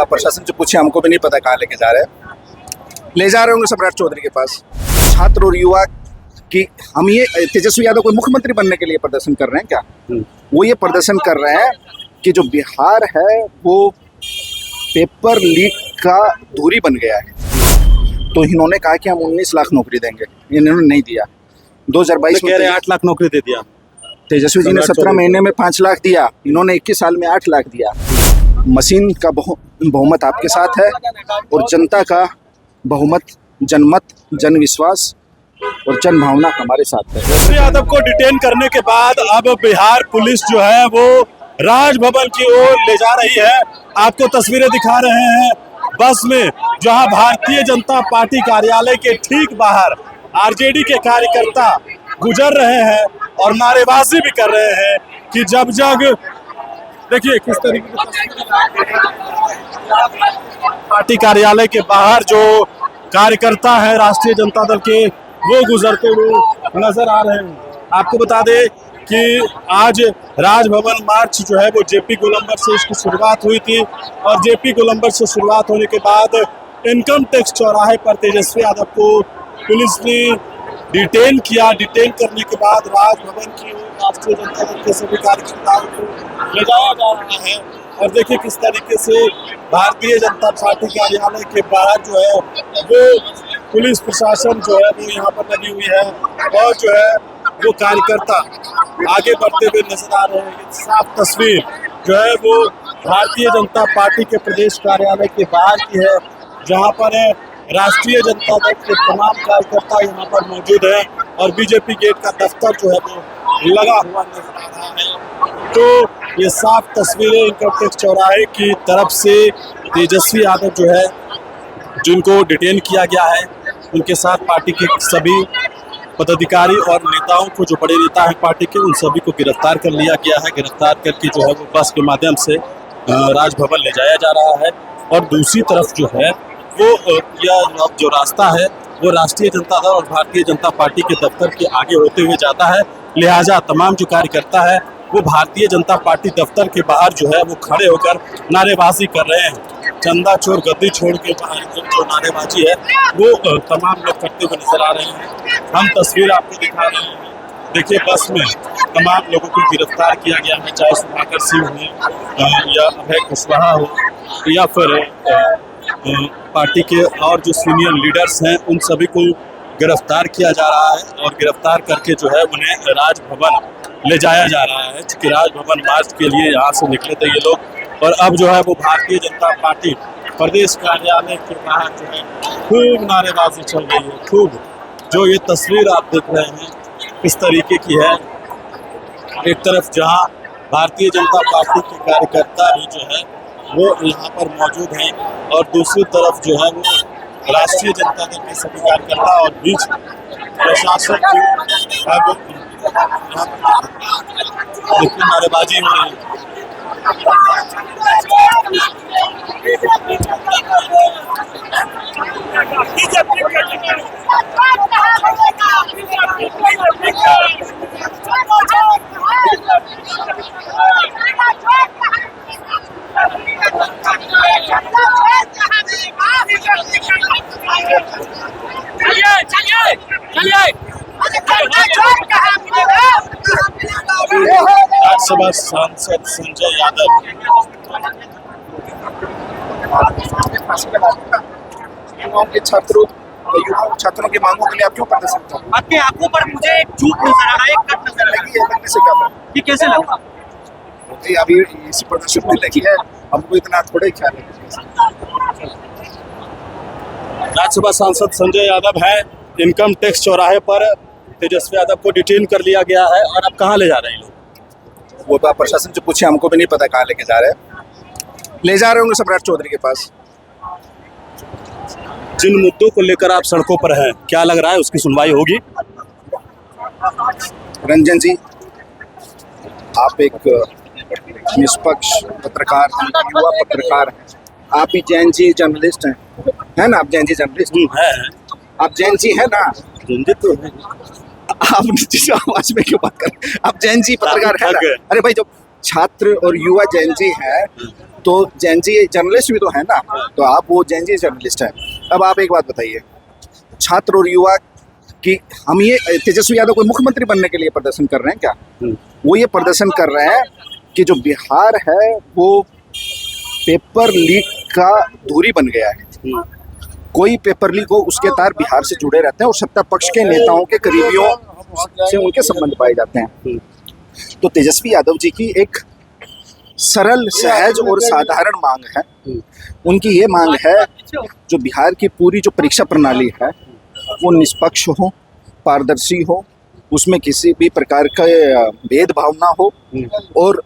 प्रशासन से पूछे, हमको भी नहीं पता कहाँ लेके जा रहे हैं। ले जा रहे होंगे सम्राट चौधरी के पास। छात्र और युवा की हम ये तेजस्वी यादव कोई मुख्यमंत्री बनने के लिए प्रदर्शन कर रहे हैं क्या? वो ये प्रदर्शन कर रहे हैं कि जो बिहार है वो पेपर लीक का धूरी बन गया है। तो इन्होंने कहा कि हम 19 लाख नौकरी देंगे, इन्होंने नहीं दिया। 2022 में 8 लाख नौकरी दे दिया तेजस्वी जी ने 17 महीने में 5 लाख दिया, इन्होंने 21 साल में 8 लाख दिया। मशीन का बहुमत आपके साथ है और जनता का बहुमत, जनमत, जन विश्वास और जन भावना हमारे साथ है। तेजस्वी यादव को डिटेन करने के बाद अब बिहार पुलिस जो है वो राजभवन की ओर ले जा रही है। आपको तस्वीरें दिखा रहे हैं बस में, जहां भारतीय जनता पार्टी कार्यालय के ठीक बाहर आरजेडी के कार्यकर्ता गुजर रहे हैं और नारेबाजी भी कर रहे हैं कि जब जग देखिए किस तरीके पार्टी कार्यालय के बाहर जो कार्यकर्ता है राष्ट्रीय जनता दल के वो गुजरते हुए नजर आ रहे हैं। आपको बता दें कि आज राजभवन मार्च जो है वो जेपी गोलंबर से इसकी शुरुआत हुई थी और जेपी गोलंबर से शुरुआत होने के बाद इनकम टैक्स चौराहे पर तेजस्वी यादव को पुलिस ने डिटेन किया। डिटेन करने के बाद राजभवन की राष्ट्रीय जनता दल के सभी कार्यकर्ताओं को ले जाया जा रहा है और देखिए किस तरीके से भारतीय जनता पार्टी कार्यालय के बाहर जो है वो पुलिस प्रशासन जो है वो यहाँ पर लगी हुई है और जो है वो कार्यकर्ता आगे बढ़ते हुए नजर आ रहे हैं। साफ तस्वीर जो है वो भारतीय जनता पार्टी के प्रदेश कार्यालय के बाहर की है, जहाँ पर राष्ट्रीय जनता दल के तमाम कार्यकर्ता यहाँ पर मौजूद हैं और बीजेपी गेट का दफ्तर जो है वो लगा हुआ नजर आ रहा है। तो ये साफ तस्वीरें इनकम टैक्स चौराहे की तरफ से तेजस्वी यादव जो है जिनको डिटेन किया गया है उनके साथ पार्टी के सभी पदाधिकारी और नेताओं को, जो बड़े नेता हैं पार्टी के, उन सभी को गिरफ्तार कर लिया गया है। गिरफ्तार करके जो है वो बस के माध्यम से राजभवन ले जाया जा रहा है और दूसरी तरफ जो है वो यह जो रास्ता है वो राष्ट्रीय जनता दल और भारतीय जनता पार्टी के दफ्तर के आगे होते हुए जाता है। लिहाजा तमाम जो कार्यकर्ता है वो भारतीय जनता पार्टी दफ्तर के बाहर जो है वो खड़े होकर नारेबाजी कर रहे हैं। चंदा चोर गद्दी छोड़ के बाहर जो नारेबाजी है वो तमाम लोग करते हुए नजर आ रहे हैं। हम तस्वीर आपको दिखा रहे हैं। देखिए बस में तमाम लोगों को गिरफ्तार किया गया है, चाहे सुधाकर सिंह हो या अभय कुशवाहा हो या फिर पार्टी के और जो सीनियर लीडर्स हैं उन सभी को गिरफ्तार किया जा रहा है और गिरफ्तार करके जो है उन्हें राजभवन ले जाया जा रहा है। क्योंकि राजभवन मार्च के लिए यहाँ से निकले थे ये लोग और अब जो है वो भारतीय जनता पार्टी प्रदेश कार्यालय के बाहर जो है खूब नारेबाजी चल रही है। खूब जो ये तस्वीर आप देख रहे हैं किस तरीके की है, एक तरफ जहाँ भारतीय जनता पार्टी के कार्यकर्ता भी जो है वो यहाँ पर मौजूद हैं और दूसरी तरफ जो है वो राष्ट्रीय जनता दल के सभी कार्यकर्ता और बीच प्रशासन की नारेबाजी हो रही है। राज्यसभा सांसद संजय यादव युवाओं के छात्रों की मांगों के लिए आप क्यों प्रदर्शन कर रहे हैं? आपके आंखों पर मुझे एक झूठ नजर आ रहा है, एक कट नजर आ रहा है। लगने से क्या होगा? ये कैसे लगा? अभी इसी प्रदर्शन में लगी है, हमको इतना थोड़ा ही ख्याल है। राज्यसभा सांसद संजय यादव है। इनकम टैक्स चौराहे पर तेजस्वी यादव को डिटेन कर लिया गया है और अब कहाँ ले जा रहे हैं लोग? वो प्रशासन से पूछे, हमको भी नहीं पता कहाँ लेके जा रहे हैं। ले जा रहे होंगे सम्राट चौधरी के पास। जिन मुद्दों को लेकर आप सड़कों पर हैं, क्या लग रहा है उसकी सुनवाई होगी? रंजन जी, आप एक निष्पक्ष पत्रकार, युवा पत्रकार हैं। आप भी जैन जी जर्नलिस्ट हैं, है ना? आप जैन जी जर्नलिस्ट है। आप जैन जी है ना? तो है। आप जिस आवाज में क्यों बात कर? आप जैन जी पत्रकार है ना? अरे भाई, जब छात्र और युवा जैनजी है, तो जैनजी जर्नलिस्ट भी तो है ना, तो आप वो जैनजी जर्नलिस्ट हैं। अब आप एक बात बताइए, छात्र और युवा की हम ये तेजस्वी यादव कोई मुख्यमंत्री बनने के लिए प्रदर्शन कर रहे हैं क्या? वो ये प्रदर्शन कर रहे हैं कि जो बिहार है वो पेपर लीक का धूरी बन गया है। कोई पेपर लीक हो उसके तार बिहार से जुड़े रहते हैं और सत्ता पक्ष के नेताओं के करीबियों से उनके संबंध पाए जाते हैं। तो तेजस्वी यादव जी की एक सरल, सहज और साधारण मांग है। उनकी ये मांग है जो बिहार की पूरी जो परीक्षा प्रणाली है वो निष्पक्ष हो, पारदर्शी हो, उसमें किसी भी प्रकार का भेदभाव ना हो, और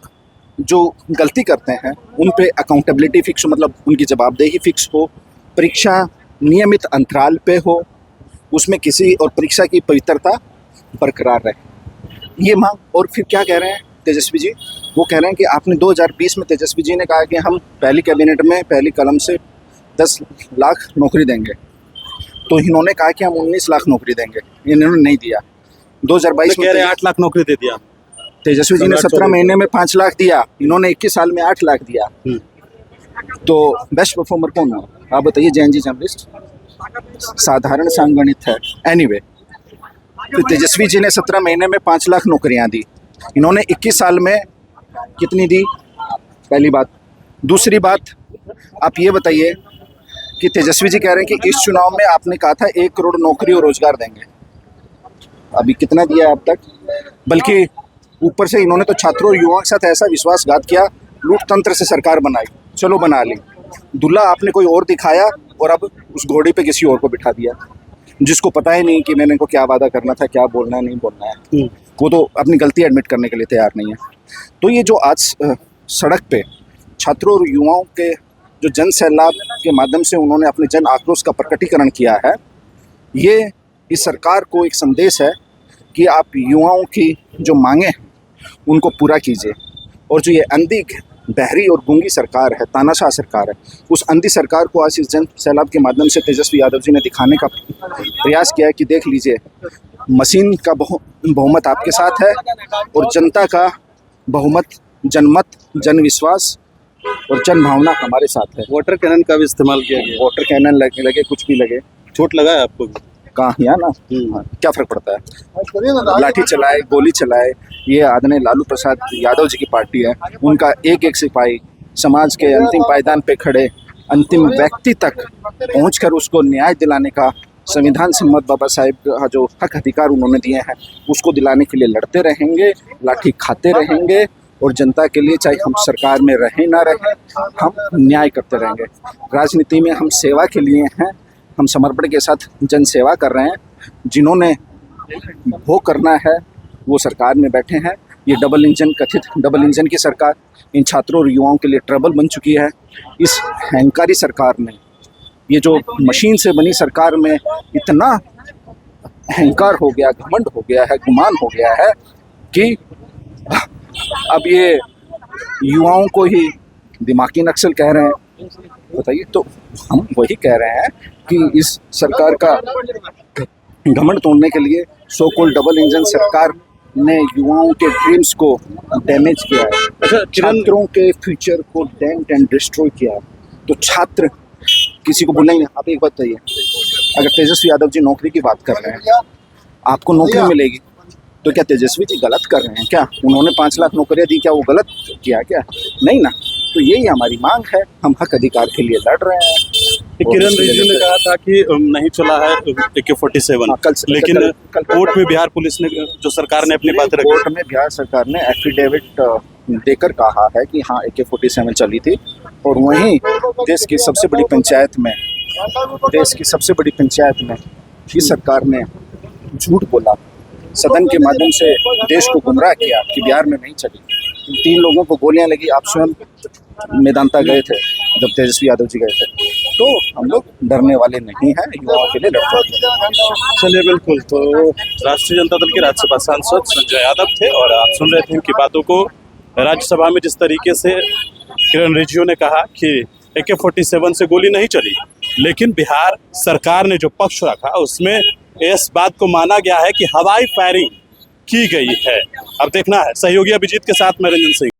जो गलती करते हैं उन पे अकाउंटेबिलिटी फिक्स हो, मतलब उनकी जवाबदेही फिक्स हो, परीक्षा नियमित अंतराल पे हो, उसमें किसी और परीक्षा की पवित्रता बरकरार रहे, ये मांग। और फिर क्या कह रहे हैं तेजस्वी जी? वो कह रहे हैं कि आपने 2020 में तेजस्वी जी ने कहा कि हम पहली कैबिनेट में पहली कलम से 10 लाख नौकरी देंगे, तो इन्होंने कहा कि हम 19 लाख नौकरी देंगे, इन्होंने नहीं दिया। 2022 में 8 लाख नौकरी दे दिया तेजस्वी जी ने 17 महीने में 5 लाख दिया, इन्होंने 21 साल में 8 लाख दिया। तो बेस्ट परफॉर्मर कौन है आप बताइए? जैनजी जर्नलिस्ट, साधारण सांगणित है। एनीवे, तो तेजस्वी जी ने 17 महीने में 5 लाख नौकरियां दी, इन्होंने 21 साल में कितनी दी? पहली बात। दूसरी बात, आप ये बताइए कि तेजस्वी जी कह रहे हैं कि इस चुनाव में आपने कहा था 1 करोड़ नौकरी और रोजगार देंगे, अभी कितना दिया है अब तक? बल्कि ऊपर से इन्होंने तो छात्रों और युवाओं के साथ ऐसा विश्वासघात किया, लूट तंत्र से सरकार बनाई, चलो बना ली। दूल्हा आपने कोई और दिखाया और अब उस घोड़ी पे किसी और को बिठा दिया, जिसको पता ही नहीं कि मैंने इनको क्या वादा करना था, क्या बोलना है, नहीं बोलना है। वो तो अपनी गलती एडमिट करने के लिए तैयार नहीं है। तो ये जो आज सड़क पे छात्रों और युवाओं के जो जन सैलाब के माध्यम से उन्होंने अपने जन आक्रोश का प्रकटीकरण किया है, ये इस सरकार को एक संदेश है कि आप युवाओं की जो मांगे हैं उनको पूरा कीजिए। और जो ये अंधी, बहरी और गूंगी सरकार है, तानाशाह सरकार है, उस अंधी सरकार को आज इस जन सैलाब के माध्यम से तेजस्वी यादव जी ने दिखाने का प्रयास किया है कि देख लीजिए, मशीन का बहुमत आपके साथ है और जनता का बहुमत, जनमत, जन विश्वास और जन भावना हमारे साथ है। वाटर कैनन का भी इस्तेमाल किया गया। वाटर कैनन लगे कुछ भी लगे, चोट लगा है आपको? कहाँ यहाँ ना, क्या फर्क पड़ता है? लाठी चलाए, गोली चलाए, ये आदरणीय लालू प्रसाद यादव जी की पार्टी है, उनका एक एक सिपाही समाज के अंतिम पायदान पे खड़े अंतिम व्यक्ति तक पहुंचकर उसको न्याय दिलाने का संविधान सम्मत बाबा साहेब का जो हक अधिकार उन्होंने दिए हैं उसको दिलाने के लिए लड़ते रहेंगे, लाठी खाते रहेंगे, और जनता के लिए चाहे हम सरकार में रहें ना रहें, हम न्याय करते रहेंगे। राजनीति में हम सेवा के लिए हैं, हम समर्पण के साथ जन सेवा कर रहे हैं। जिन्होंने वो करना है वो सरकार में बैठे हैं। ये डबल इंजन, कथित डबल इंजन की सरकार इन छात्रों और युवाओं के लिए ट्रबल बन चुकी है। इस अहंकारी सरकार में, ये जो मशीन से बनी सरकार में इतना अहंकार हो गया, घमंड हो गया है, गुमान हो गया है कि अब ये युवाओं को ही दिमागी नक्सल कह रहे हैं। बताइए, तो हम वही कह रहे हैं कि इस सरकार का घमंड तोड़ने के लिए सो कॉल्ड डबल इंजन सरकार ने युवाओं के ड्रीम्स को डैमेज किया है। अच्छा, छात्रों के फ्यूचर को डेंट एंड डिस्ट्रॉय किया है। तो छात्र किसी को बोलेंगे, आप एक बात बताइए, अगर तेजस्वी यादव जी नौकरी की बात कर रहे हैं, आपको नौकरी मिलेगी, तो क्या तेजस्वी जी गलत कर रहे हैं क्या? उन्होंने 5 लाख नौकरियां दी, क्या वो गलत किया क्या? नहीं ना। तो यही हमारी मांग है, हम हक अधिकार के लिए लड़ रहे हैं। किरण रिजिजू ने कहा था कि नहीं चला है AK-47, लेकिन कोर्ट में बिहार पुलिस ने, जो सरकार ने अपनी बात रखी, कोर्ट में बिहार सरकार ने एफिडेविट देकर कहा है कि हाँ AK-47 चली थी। और वहीं देश की सबसे बड़ी पंचायत में इस सरकार ने झूठ बोला, सदन के माध्यम से देश को गुमराह किया कि बिहार में नहीं चली। 3 लोगों को गोलियां लगी, आप स्वयं मैदानता गए थे जब तेजस्वी यादव जी गए थे। तो हम लोग डरने वाले नहीं हैं, युवाओं के लिए लड़ते हैं। चलिए, बिल्कुल। तो राष्ट्रीय जनता दल के राज्यसभा सांसद संजय यादव थे और आप सुन रहे थे उनकी बातों को। राज्यसभा में जिस तरीके से किरण रिजिजू ने कहा कि AK-47 से गोली नहीं चली, लेकिन बिहार सरकार ने जो पक्ष रखा उसमें इस बात को माना गया है कि हवाई फायरिंग की गई है। अब देखना है। सहयोगी अभिजीत के साथ मैं रंजन सिंह।